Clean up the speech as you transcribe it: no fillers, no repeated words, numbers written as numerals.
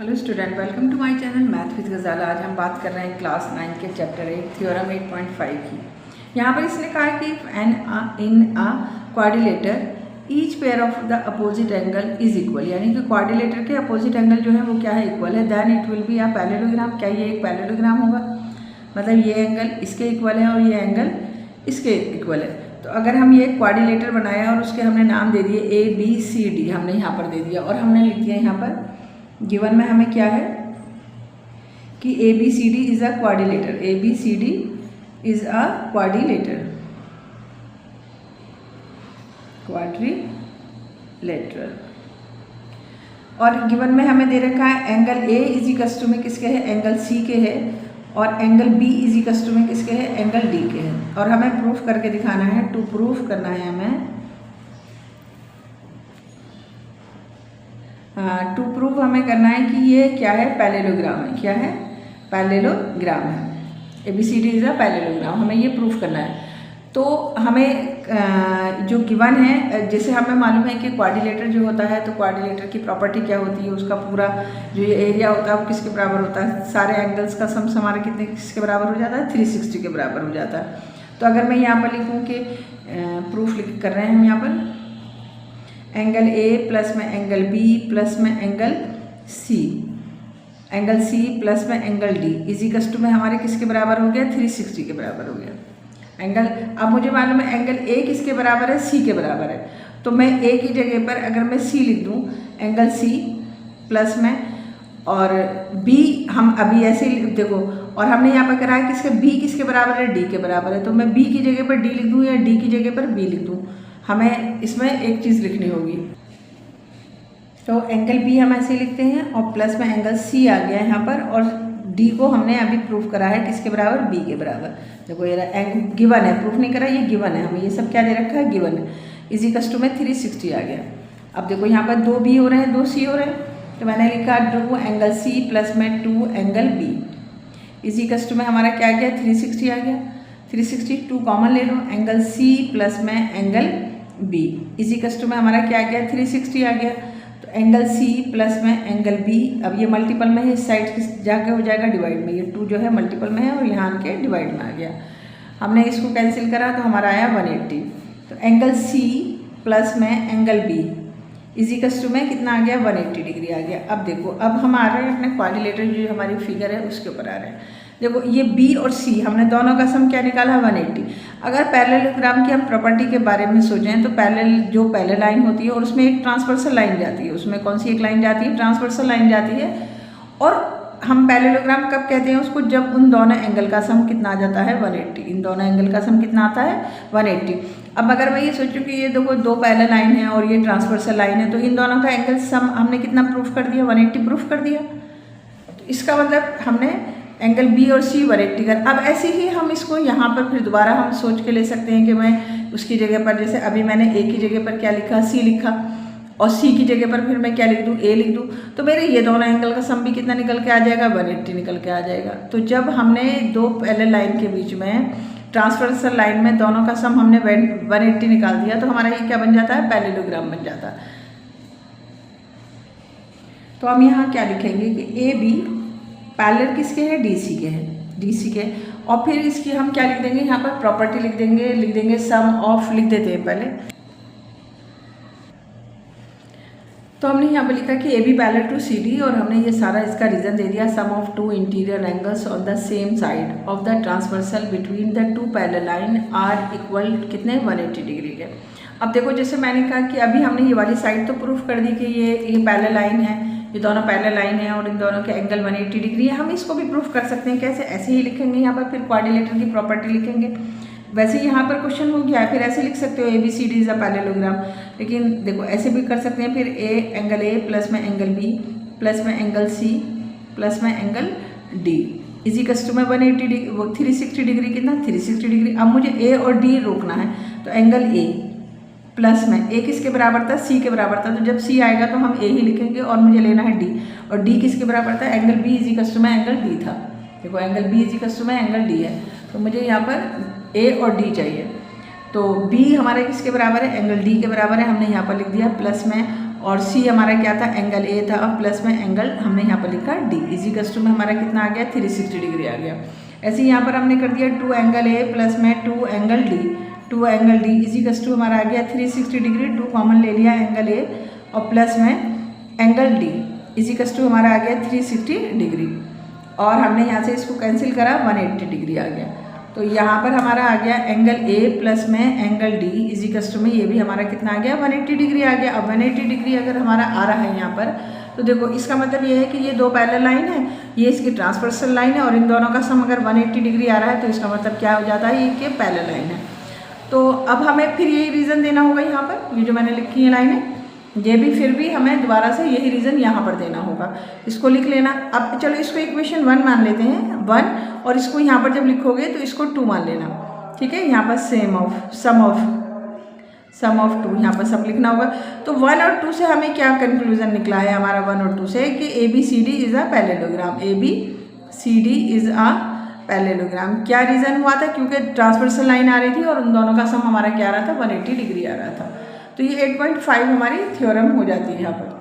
Hello student, welcome to my channel math with Gazala. आज हम बात कर रहे हैं क्लास 9 के चैप्टर 8 थ्योरम 8.5 की। यहाँ पर इसने कहा कि in a quadrilateral each pair of the opposite angle is equal, यानी कि क्वाड्रिलेटर के अपोजिट एंगल जो है वो क्या है, इक्वल है। Then it will be a parallelogram. क्या ये एक पैरेललोग्राम होगा? मतलब ये एंगल इसके इक्वल है और ये एंगल इसके इक्वल है। तो अगर हम ये क्वाड्रिलेटर बनाया और उसके हमने नाम दे दिए ABCD, हमने यहाँ पर दे दिया और हमने लिख दिया यहाँ पर गिवन में हमें क्या है कि ABCD is a quadrilateral. ABCD is a quadrilateral, quadrilateral. और गिवन में हमें दे रखा है angle A is equal to में किसके है, एंगल C के है, और angle B is equal to में किसके है, एंगल D के है। और हमें प्रूफ करके दिखाना है, टू प्रूफ करना है हमें, टू प्रूव हमें करना है कि ये क्या है, पैरेललोग्राम है। क्या है? पैरेललोग्राम है। ABCD इज अ पैरेललोग्राम, हमें ये प्रूफ करना है। तो हमें जो गिवन है, जैसे हमें मालूम है कि क्वाड्रिलेटर जो होता है, तो क्वाड्रिलेटर की प्रॉपर्टी क्या होती है, उसका पूरा जो ये एरिया होता है वो किसके बराबर होता है, सारे एंगल्स का सम हमारे कितने किसके बराबर हो जाता है, 360 के बराबर हो जाता है। तो अगर मैं यहाँ पर लिखूँ कि प्रूफ कर रहे हैं हम यहाँ पर एंगल A प्लस में एंगल B प्लस में angle C, angle C plus में angle D is equal to में हमारे किसके बराबर हो गया, 360 के बराबर हो गया एंगल। अब मुझे मालूम है एंगल A किसके बराबर है, C के बराबर है। तो मैं A की जगह पर अगर मैं C लिख दूँ, एंगल C प्लस में, और B हम अभी ऐसे देखो, और हमने यहाँ पर करा है किसके, B किसके बराबर है, D के बराबर है। तो मैं B की जगह पर D लिख दूँ या D की जगह पर B लिख दूँ, हमें इसमें एक चीज़ लिखनी होगी। तो एंगल B हम ऐसे लिखते हैं और प्लस में एंगल C आ गया यहाँ पर, और D को हमने अभी प्रूफ करा है किसके बराबर, B के बराबर। देखो ये गिवन है, प्रूफ नहीं करा, ये गिवन है, हमें ये सब क्या दे रखा है, गिवन है। इज इक्वल टू में 360 आ गया। अब देखो यहाँ पर 2 B हो रहे हैं, 2 C हो रहे हैं, तो मैंने लिखा 2 एंगल C प्लस में 2 angle B is equal to में हमारा क्या गया, 360 आ गया। 360 2 कॉमन ले लो, एंगल C प्लस में angle B is equal to में हमारा क्या आ गया, 360 आ गया। तो एंगल C प्लस में एंगल B, अब ये मल्टीपल में है, इस साइड जाके हो जाएगा डिवाइड में, ये 2 जो है मल्टीपल में है और यहाँ के डिवाइड में आ गया। हमने इसको कैंसिल करा तो हमारा आया 180। तो एंगल C प्लस में angle B is equal to में कितना आ गया, 180 डिग्री आ गया। अब देखो, अब हम आ रहे हैं अपने क्वाड्रिलेटर जो हमारी फिगर है उसके ऊपर आ रहे हैं। देखो ये B और C हमने दोनों का सम क्या निकाला, 180। अगर पैरेललोग्राम की हम प्रॉपर्टी के बारे में सोचें तो पैरेलल लाइन होती है और उसमें एक ट्रांसवर्सल लाइन जाती है। उसमें कौन सी एक लाइन जाती है, ट्रांसवर्सल लाइन जाती है। और हम पैरेललोग्राम कब कहते हैं उसको, जब उन दोनों एंगल का सम कितना आ जाता है, 180। इन दोनों एंगल का सम कितना आता है, 180। अब अगर मैं ये सोचूं कि ये देखो 2 पैरेलल लाइन है और ये ट्रांसवर्सल लाइन है, तो इन दोनों का एंगल सम हमने कितना प्रूफ कर दिया, 180 प्रूफ कर दिया। तो इसका मतलब हमने एंगल B और C 180 कर। अब ऐसे ही हम इसको यहाँ पर फिर दोबारा हम सोच के ले सकते हैं कि मैं उसकी जगह पर, जैसे अभी मैंने A की जगह पर क्या लिखा, C लिखा, और C की जगह पर फिर मैं क्या लिख दूँ, A लिख दूँ, तो मेरे ये दोनों एंगल का सम भी कितना निकल के आ जाएगा, 180 निकल के आ जाएगा। तो जब हमने 2 पैरेलल लाइन के बीच में ट्रांसवर्सल लाइन में दोनों का सम हमने 180 निकाल दिया, तो हमारा ये क्या बन जाता है, पैरेललोग्राम बन जाता है। तो हम यहाँ क्या लिखेंगे कि AB पैरेलल किसके है, DC के है, DC के। और फिर इसकी हम क्या लिख देंगे, यहाँ पर प्रॉपर्टी लिख देंगे सम ऑफ, लिख देते हैं पहले। तो हमने यहाँ पर लिखा कि AB पैरेलल टू CD, और हमने ये सारा इसका रीजन दे दिया, sum of 2 interior angles on the same side of the transversal between the 2 parallel line are equal कितने, 180 डिग्री के। अब देखो जैसे मैंने कहा कि अभी हमने ये वाली साइड तो प्रूफ कर दी कि ये पैरेलल लाइन है, ये दोनों पैरेलल लाइन है और इन दोनों के एंगल 180 डिग्री है। हम इसको भी प्रूफ कर सकते हैं, कैसे, ऐसे ही लिखेंगे यहाँ पर, फिर क्वाड्रिलेटर की प्रॉपर्टी लिखेंगे। वैसे यहाँ पर क्वेश्चन हो गया, फिर ऐसे लिख सकते हो ABCD इज अ पैरेललोग्राम, लेकिन देखो ऐसे भी कर सकते हैं। फिर एंगल A प्लस में एंगल B प्लस में एंगल C प्लस में angle D is equal to में 180 डिग्री, वो 360 डिग्री, कितना, 360 डिग्री। अब मुझे A और D रोकना है, तो एंगल A प्लस में A किसके बराबर था, C के बराबर था, तो जब C आएगा तो हम A ही लिखेंगे, और मुझे लेना है D, और D किसके बराबर था, angle B is equal to में एंगल D था। देखो angle B is equal to में एंगल D है, तो मुझे यहाँ पर A और D चाहिए। तो B हमारे किसके बराबर है, एंगल D के बराबर है, हमने यहाँ पर लिख दिया प्लस में, और सी हमारा क्या था, एंगल ए था, और प्लस में एंगल हमने यहाँ पर लिखा डी, इजिकल्स टू में हमारा कितना आ गया, 360 डिग्री आ गया। ऐसे ही यहाँ पर हमने कर दिया 2 एंगल ए प्लस में 2 angle D, 2 angle D equals to हमारा आ गया 360 डिग्री, 2 कॉमन ले लिया एंगल ए और प्लस में एंगल डी इजिकल्स टू हमारा आ गया 360 डिग्री, और हमने यहाँ से इसको कैंसिल करा 180 डिग्री आ गया। तो यहाँ पर हमारा आ गया एंगल ए प्लस में एंगल डी इजिकल्स टू में ये भी हमारा कितना आ गया, 180 डिग्री आ गया। अब 180 डिग्री अगर हमारा आ रहा है यहाँ पर, तो देखो इसका मतलब ये है कि ये दो पैरेलल लाइन है, ये इसकी ट्रांसवर्सल लाइन है, और इन दोनों का सम अगर 180 डिग्री आ रहा है तो इसका मतलब क्या हो जाता है, ये कि पैरेलल लाइन है। तो अब हमें फिर यही रीज़न देना होगा यहाँ पर, ये जो मैंने लिखी है लाइनें, ये भी फिर भी हमें दोबारा से यही रीज़न यहाँ पर देना होगा, इसको लिख लेना। अब चलो इसको इक्वेशन 1 मान लेते हैं, 1, और इसको यहाँ पर जब लिखोगे तो इसको 2 मान लेना, ठीक है। यहाँ पर सम ऑफ 2 यहाँ पर सब लिखना होगा। तो 1 और 2 से हमें क्या कंक्लूजन निकला है हमारा 1 और 2 से, कि ABCD is a parallelogram, ABCD is a parallelogram. क्या रीज़न हुआ था, क्योंकि ट्रांसवर्सल लाइन आ रही थी और उन दोनों का सम हमारा क्या आ रहा था, 180 डिग्री आ रहा था। तो ये 8.5 हमारी थ्योरम हो जाती है यहाँ पर।